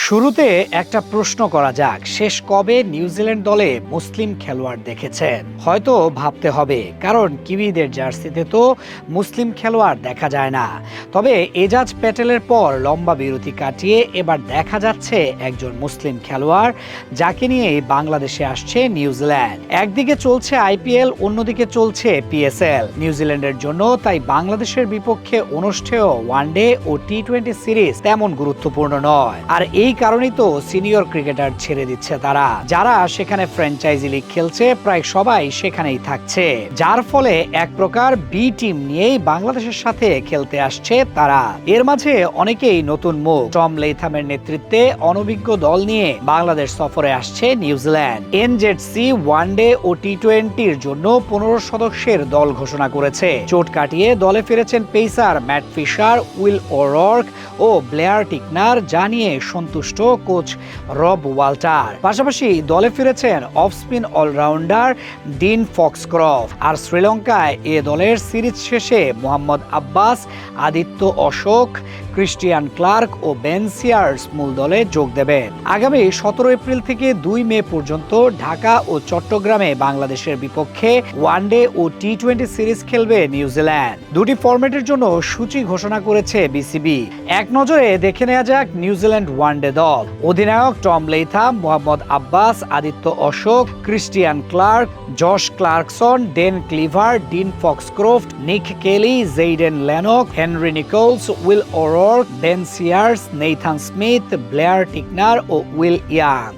শুরুতে একটা প্রশ্ন করা যাক, শেষ কবে নিউজিল্যান্ড দলে মুসলিম খেলোয়াড় দেখেছেন? হয়তো ভাবতে হবে, কারণ কিউইদের জার্সিতে তো মুসলিম খেলোয়াড় দেখা যায় না। তবে এজাজ প্যাটেলের পর লম্বা বিরতি কাটিয়ে এবার দেখা যাচ্ছে একজন মুসলিম খেলোয়াড়, যাকে নিয়ে বাংলাদেশে আসছে নিউজিল্যান্ড। একদিকে চলছে আইপিএল, অন্যদিকে চলছে পিএসএল। নিউজিল্যান্ডের জন্য তাই বাংলাদেশের বিপক্ষে অনুষ্ঠেয় ওয়ানডে ও টি-20 সিরিজ তেমন গুরুত্বপূর্ণ নয়। আর এই কারণেই তো সিনিয়র ক্রিকেটার ছেড়ে দিচ্ছে তারা। যারা সেখানে ফ্র্যাঞ্চাইজি লিগ খেলছে প্রায় সবাই সেখানেই থাকছে, যার ফলে এক প্রকার বি টিম নিয়েই বাংলাদেশের সাথে খেলতে আসছে তারা। এর মাঝে অনেকেই নতুন মুখ। টম লেইথামের নেতৃত্বে অনভিজ্ঞ দল নিয়ে বাংলাদেশ সফরে আসছে নিউজিল্যান্ড। এনজেডসি ওয়ানডে ও টি-20-র জন্য 15 সদস্যের দল ঘোষণা করেছে। চোট কাটিয়ে দলে ফিরেছেন pacer Matt Fisher, Will O'Rourke ও ব্লেয়ার টিকনার, যা নিয়ে সন্তুষ্ট কোচ রব ওয়াল্টার। পাশাপাশি দলে ফিরেছেন off spin allrounder Dean Foxcroft. আর শ্রীলঙ্কায় এ দলের সিরিজ শেষে মোহাম্মদ আব্বাস, আদিত্য অশোক, ক্রিস্টিয়ান ক্লার্ক ও বেন সিয়ার্স মূল দলে যোগ দেবেন। আগামী 17 এপ্রিল থেকে 2 মে পর্যন্ত ঢাকা ও চট্টগ্রামে বাংলাদেশের বিপক্ষে ওয়ানডে ও টি-20 সিরিজ খেলবে নিউজিল্যান্ড। দুটি ফরম্যাটের জন্য সূচি ঘোষণা করেছে বিসিবি। এক নজরে দেখে নেওয়া যাক নিউজিল্যান্ড ওয়ানডে দল। অধিনায়ক Tom Latham, Mohammad Abbas, Aditya Ashok, Christian Clarke, Josh Clarkson, Dane Cleaver, Dean Foxcroft, Nick Kelly, Jayden Lennox, Henry Nicholls, Will O'Rourke, Ben Sears, Nathan Smith, Blair Tickner ও উইল ইয়াং।